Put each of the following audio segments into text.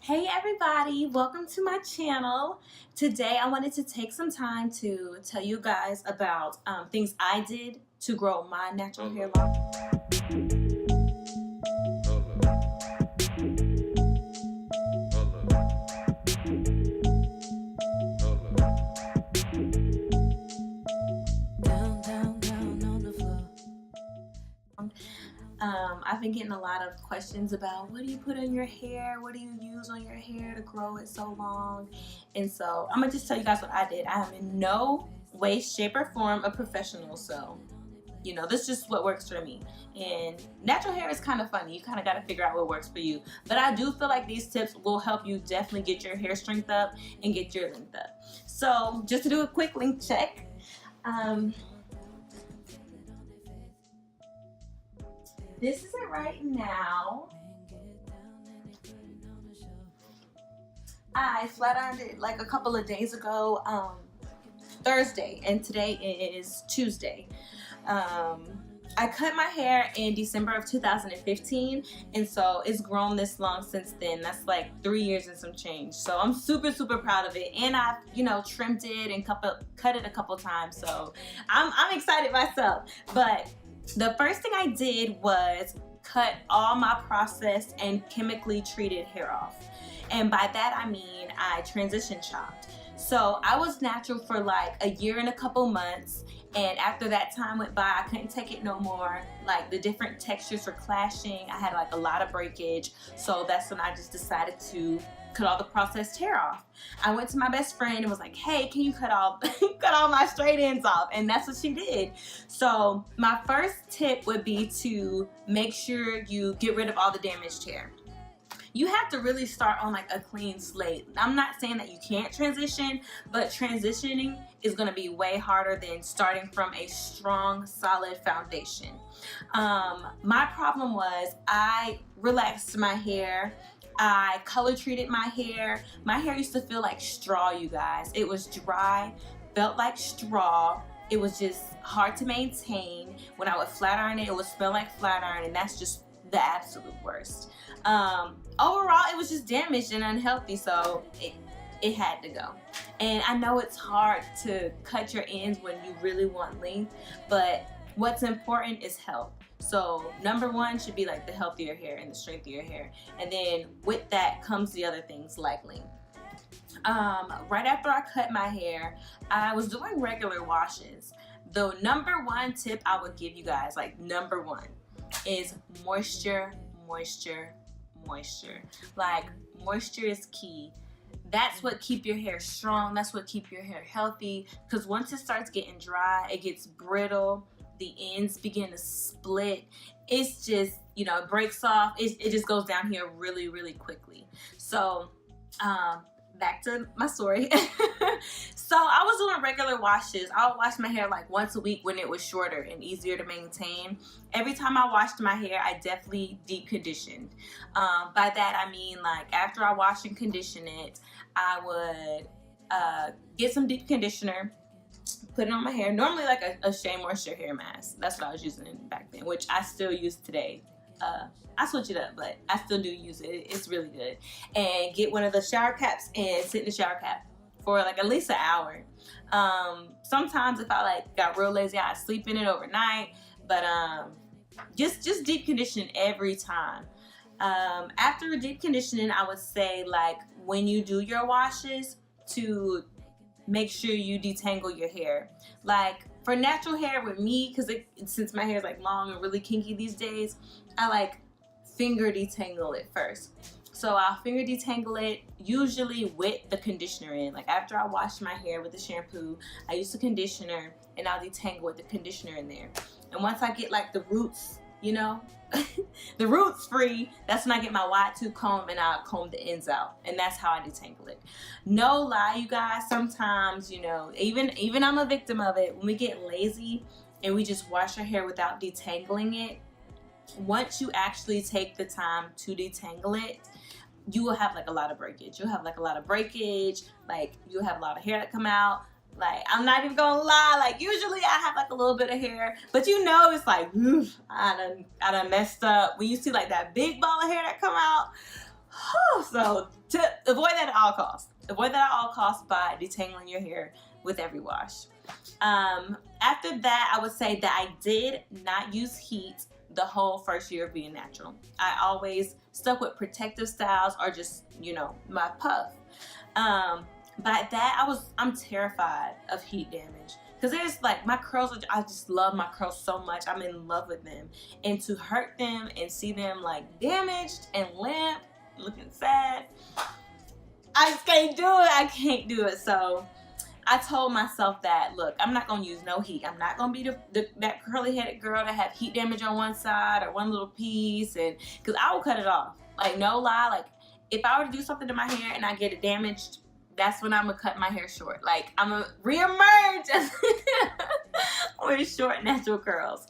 Hey everybody, welcome to my channel. Today I wanted to take some time to tell you guys about things I did to grow my natural hair long. I've been getting a lot of questions about what do you put on your hair, what do you use on your hair to grow it so long, and so I'm gonna just tell you guys what I did. I am in no way, shape, or form a professional, so this is just what works for me. And natural hair is kind of funny. You kind of got to figure out what works for you. But I do feel like these tips will help you definitely get your hair strength up and get your length up. So just to do a quick length check. This is it right now. I flat ironed it like a couple of days ago, Thursday, and today is Tuesday. I cut my hair in December of 2015, and so it's grown this long since then. That's like 3 years and some change. So I'm super proud of it, and I've trimmed it and cut it a couple times. So I'm excited myself. But the first thing I did was cut all my processed and chemically treated hair off. And by that I mean I transition chopped. So I was natural for like a year and a couple months, and after that time went by, I couldn't take it no more. Like the different textures were clashing. I had like a lot of breakage. So that's when I just decided to cut all the processed hair off. I went to my best friend and was like, hey, can you cut all my straight ends off? And that's what she did. So my first tip would be to make sure you get rid of all the damaged hair. You have to really start on like a clean slate. I'm not saying that you can't transition, but transitioning is gonna be way harder than starting from a strong, solid foundation. My problem was I relaxed my hair. I color treated my hair. My hair used to feel like straw, you guys. It was dry, felt like straw. It was just hard to maintain. When I would flat iron it, it would smell like flat iron, and that's just the absolute worst. Overall, it was just damaged and unhealthy, so it had to go. And I know it's hard to cut your ends when you really want length, but what's important is health. So number one should be like the health of your hair and the strength of your hair, and then with that comes the other things like length. Right after I cut my hair, I was doing regular washes. The number one tip I would give you guys, like number one, is moisture. Like moisture is key. That's what keep your hair strong. That's what keep your hair healthy, because once it starts getting dry, it gets brittle, the ends begin to split. It's just, it breaks off. It just goes down here really quickly. So back to my story. So I was doing regular washes. I would wash my hair like once a week when it was shorter and easier to maintain. Every time I washed my hair, I definitely deep conditioned. By that I mean, like, after I wash and condition it, I would get some deep conditioner, put it on my hair. Normally like a Shea Moisture hair mask. That's what I was using back then, which I still use today. I switch it up, but I still do use it. It's really good. And get one of the shower caps and sit in the shower cap for like at least an hour. Sometimes if I like got real lazy, I sleep in it overnight, but just deep condition every time. After deep conditioning, I would say, like, when you do your washes, to make sure you detangle your hair. Like for natural hair with me, because since my hair is like long and really kinky these days, I like finger detangle it first. So I'll finger detangle it, usually with the conditioner in. Like after I wash my hair with the shampoo, I use the conditioner and I'll detangle with the conditioner in there. And once I get like the roots, the roots free, that's when I get my wide tooth comb and I'll comb the ends out. And that's how I detangle it. No lie, you guys, sometimes, even I'm a victim of it. When we get lazy and we just wash our hair without detangling it, once you actually take the time to detangle it, you will have like a lot of breakage. You'll have like a lot of breakage, like you'll have a lot of hair that come out. Like, I'm not even gonna lie, like usually I have like a little bit of hair, but it's like, oof, I done messed up. When you see like that big ball of hair that come out, So to avoid that at all costs. Avoid that at all costs by detangling your hair with every wash. After that, I would say that I did not use heat the whole first year of being natural. I always stuck with protective styles or just, you know, my puff. By that, I'm terrified of heat damage. Because there's like my curls, I just love my curls so much. I'm in love with them. And to hurt them and see them like damaged and limp, looking sad, I just can't do it. I can't do it. So I told myself that, look, I'm not going to use no heat. I'm not going to be that curly-headed girl that have heat damage on one side or one little piece. And because I will cut it off. Like, no lie. Like, if I were to do something to my hair and I get it damaged, that's when I'm going to cut my hair short. Like, I'm going to reemerge with short, natural curls.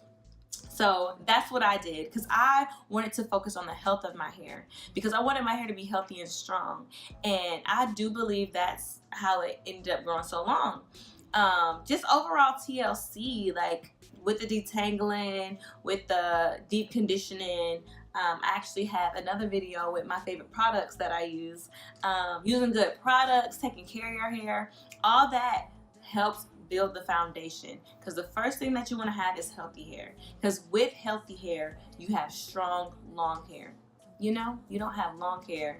So that's what I did, because I wanted to focus on the health of my hair, because I wanted my hair to be healthy and strong. And I do believe that's how it ended up growing so long. Just overall TLC, like with the detangling, with the deep conditioning, I actually have another video with my favorite products that I use. Using good products, taking care of your hair, all that helps build the foundation, because the first thing that you want to have is healthy hair, because with healthy hair you have strong, long hair. You know, you don't have long hair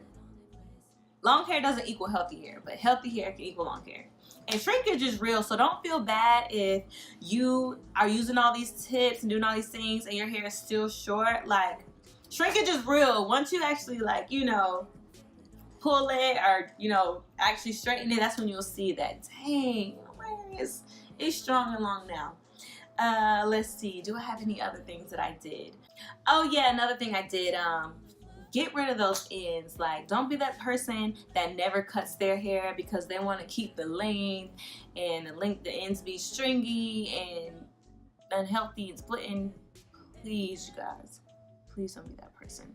doesn't equal healthy hair, but healthy hair can equal long hair. And shrinkage is real, so don't feel bad if you are using all these tips and doing all these things and your hair is still short. Like, shrinkage is real. Once you actually, like, you know, pull it or, you know, actually straighten it, that's when you'll see that, dang, it's strong and long now. Let's see, do I have any other things that I did? Oh yeah, another thing I did, get rid of those ends. Like, don't be that person that never cuts their hair because they want to keep the length, and the ends be stringy and unhealthy and splitting. Please, you guys, please don't be that person.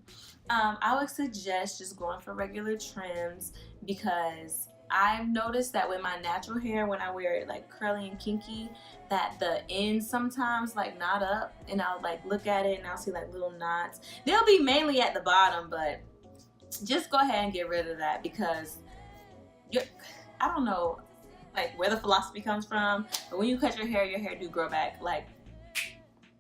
I would suggest just going for regular trims, because I've noticed that with my natural hair, when I wear it like curly and kinky, that the ends sometimes like knot up, and I'll like look at it and I'll see like little knots. They'll be mainly at the bottom, but just go ahead and get rid of that, because I don't know like where the philosophy comes from, but when you cut your hair do grow back like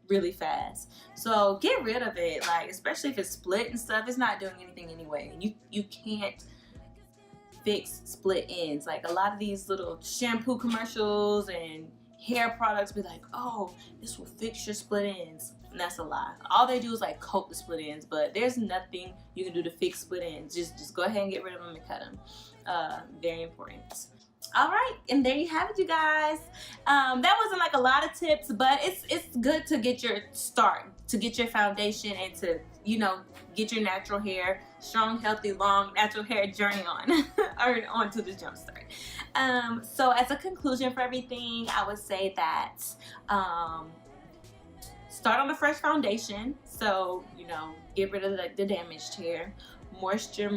really fast. So get rid of it, like especially if it's split and stuff. It's not doing anything anyway. You can't fix split ends. Like a lot of these little shampoo commercials and hair products be like, oh, this will fix your split ends. And that's a lie. All they do is like coat the split ends, but there's nothing you can do to fix split ends. Just go ahead and get rid of them and cut them. Very important. All right, and there you have it, you guys. That wasn't like a lot of tips, but it's good to get your start, to get your foundation, and to, you know, get your natural hair, strong, healthy, long natural hair journey on, or on to the jump start. So as a conclusion for everything, I would say that start on a fresh foundation. So, you know, get rid of the damaged hair. Moisture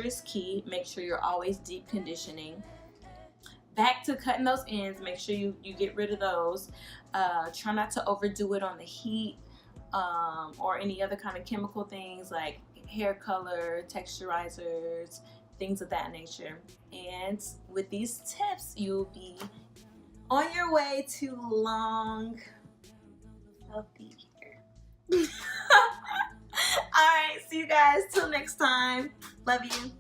is key. Make sure you're always deep conditioning. Back to cutting those ends, make sure you get rid of those. Try not to overdo it on the heat or any other kind of chemical things like hair color, texturizers, things of that nature. And with these tips, you'll be on your way to long, healthy hair. Alright, see you guys till next time. Love you.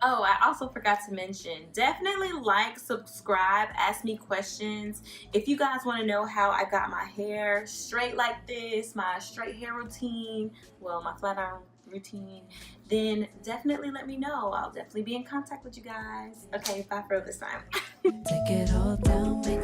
Oh, I also forgot to mention, definitely like, subscribe, ask me questions. If you guys want to know how I got my hair straight like this, my straight hair routine, well, my flat iron routine, then definitely let me know. I'll definitely be in contact with you guys. Okay, bye for this time. Take it all down, make